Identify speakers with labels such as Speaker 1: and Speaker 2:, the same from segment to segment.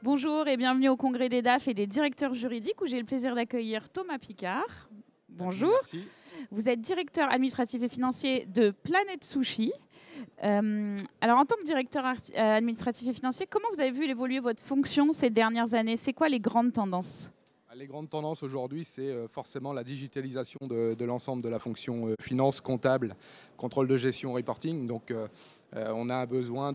Speaker 1: Bonjour et bienvenue au congrès des DAF et des directeurs juridiques où j'ai le plaisir d'accueillir Thomas Picard. Bonjour.
Speaker 2: Merci.
Speaker 1: Vous êtes directeur administratif et financier de Planète Sushi. Alors en tant que directeur administratif et financier, comment vous avez vu évoluer votre fonction ces dernières années? C'est quoi les grandes tendances?
Speaker 2: Les grandes tendances aujourd'hui, c'est forcément la digitalisation de l'ensemble de la fonction finance, comptable, contrôle de gestion, reporting. Donc on a besoin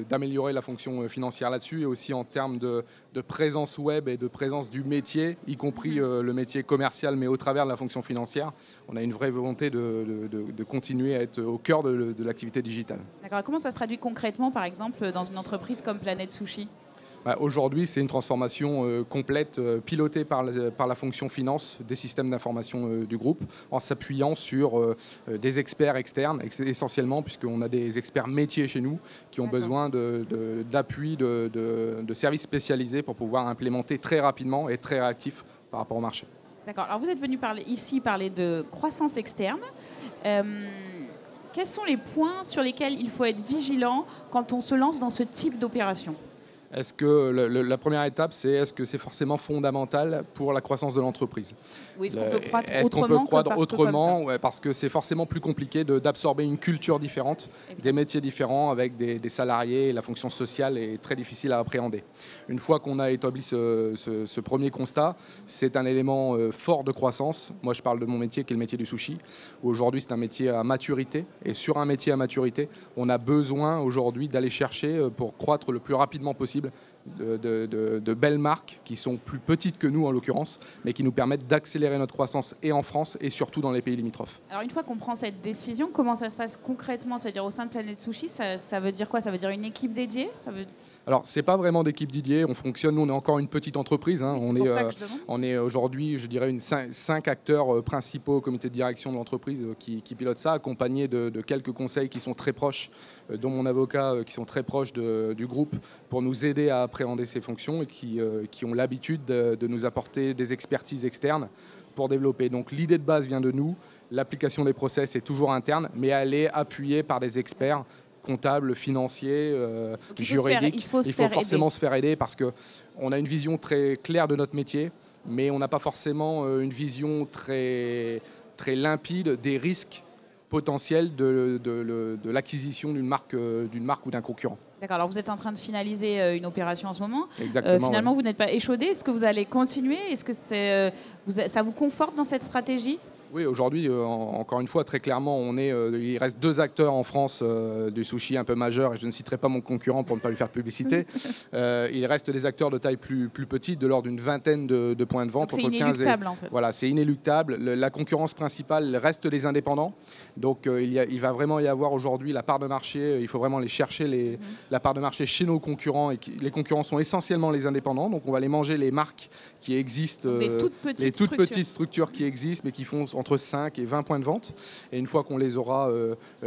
Speaker 2: d'améliorer la fonction financière là-dessus et aussi en termes de présence web et de présence du métier, y compris le métier commercial, mais au travers de la fonction financière. On a une vraie volonté de continuer à être au cœur de l'activité digitale.
Speaker 1: D'accord. Comment ça se traduit concrètement, par exemple, dans une entreprise comme Planète Sushi?
Speaker 2: Aujourd'hui, c'est une transformation complète pilotée par la fonction finance des systèmes d'information du groupe en s'appuyant sur des experts externes, essentiellement, puisqu'on a des experts métiers chez nous qui ont besoin d'appui, de services spécialisés pour pouvoir implémenter très rapidement et très réactif par rapport au marché.
Speaker 1: D'accord. Alors vous êtes venu parler de croissance externe. Quels sont les points sur lesquels il faut être vigilant quand on se lance dans ce type d'opération ?
Speaker 2: Est-ce que la première étape, est-ce que c'est forcément fondamental pour la croissance de l'entreprise?
Speaker 1: Oui, est-ce qu'on peut croître
Speaker 2: autrement? Ouais, parce que c'est forcément plus compliqué d'absorber une culture différente, des métiers différents, avec des salariés, et la fonction sociale est très difficile à appréhender. Une fois qu'on a établi ce premier constat, c'est un élément fort de croissance. Moi, je parle de mon métier qui est le métier du sushi. Aujourd'hui, c'est un métier à maturité. Et sur un métier à maturité, on a besoin aujourd'hui d'aller chercher, pour croître le plus rapidement possible, de belles marques qui sont plus petites que nous en l'occurrence, mais qui nous permettent d'accélérer notre croissance et en France et surtout dans les pays limitrophes.
Speaker 1: Alors une fois qu'on prend cette décision, comment ça se passe concrètement? C'est-à-dire au sein de Planète Sushi, ça veut dire quoi? Ça veut dire une équipe dédiée?
Speaker 2: Alors, ce n'est pas vraiment d'équipe dédiée. On fonctionne, nous, on est encore une petite entreprise. Hein.
Speaker 1: Oui,
Speaker 2: on est aujourd'hui, je dirais, 5 acteurs principaux au comité de direction de l'entreprise qui pilotent ça, accompagnés de quelques conseils qui sont très proches, dont mon avocat, qui sont très proches du groupe, pour nous aider à appréhender ces fonctions et qui ont l'habitude de nous apporter des expertises externes pour développer. Donc, l'idée de base vient de nous. L'application des process est toujours interne, mais elle est appuyée par des experts comptable, financier, juridique.
Speaker 1: Il faut
Speaker 2: forcément se faire aider parce qu'on a une vision très claire de notre métier, mais on n'a pas forcément une vision très, très limpide des risques potentiels de l'acquisition d'une marque ou d'un concurrent.
Speaker 1: D'accord, alors vous êtes en train de finaliser une opération en ce moment.
Speaker 2: Exactement.
Speaker 1: Finalement, vous n'êtes pas échaudé. Est-ce que vous allez continuer? Est-ce que ça vous conforte dans cette stratégie?
Speaker 2: Oui, aujourd'hui, encore une fois, très clairement, il reste 2 acteurs en France du sushi un peu majeurs, et je ne citerai pas mon concurrent pour ne pas lui faire publicité. Il reste des acteurs de taille plus petite, de l'ordre d'une vingtaine de points de vente.
Speaker 1: Donc c'est inéluctable, en fait.
Speaker 2: Voilà, c'est inéluctable. La concurrence principale reste les indépendants. Donc il va vraiment y avoir aujourd'hui la part de marché. Il faut vraiment aller chercher la part de marché chez nos concurrents. Et les concurrents sont essentiellement les indépendants. Donc on va aller manger les marques qui existent,
Speaker 1: les toutes petites
Speaker 2: structures qui existent, mais qui font entre 5 et 20 points de vente. Et une fois qu'on les aura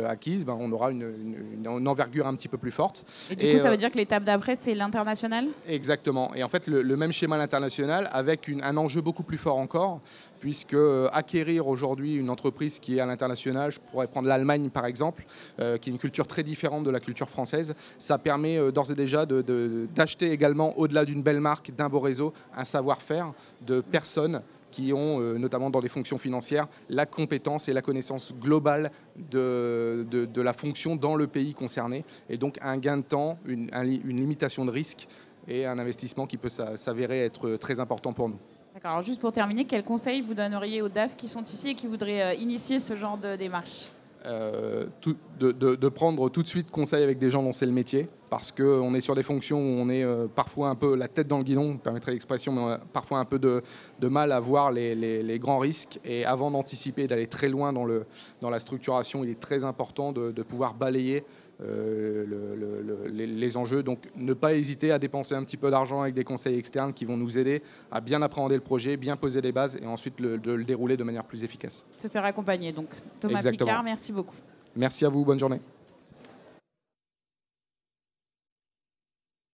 Speaker 2: acquises, on aura une envergure un petit peu plus forte.
Speaker 1: Et du coup, ça veut dire que l'étape d'après, c'est l'international?
Speaker 2: Exactement. Et en fait, le même schéma à l'international avec un enjeu beaucoup plus fort encore, puisque acquérir aujourd'hui une entreprise qui est à l'international, je pourrais prendre l'Allemagne par exemple, qui est une culture très différente de la culture française, ça permet d'ores et déjà d'acheter également, au-delà d'une belle marque, d'un beau réseau, un savoir-faire de personnes qui ont, notamment dans des fonctions financières, la compétence et la connaissance globale de la fonction dans le pays concerné. Et donc un gain de temps, une limitation de risque et un investissement qui peut s'avérer être très important pour nous.
Speaker 1: D'accord. Alors juste pour terminer, quels conseils vous donneriez aux DAF qui sont ici et qui voudraient initier ce genre de démarche?
Speaker 2: De prendre tout de suite conseil avec des gens dont c'est le métier, parce qu'on est sur des fonctions où on est parfois un peu la tête dans le guidon, me permettrait l'expression, mais on a parfois un peu de mal à voir les grands risques. Et avant d'anticiper, d'aller très loin dans la structuration, il est très important de pouvoir balayer les enjeux. Donc ne pas hésiter à dépenser un petit peu d'argent avec des conseils externes qui vont nous aider à bien appréhender le projet, bien poser les bases et ensuite de le dérouler de manière plus efficace.
Speaker 1: Se faire accompagner. Donc Thomas Picard, merci beaucoup.
Speaker 2: Merci à vous, bonne journée.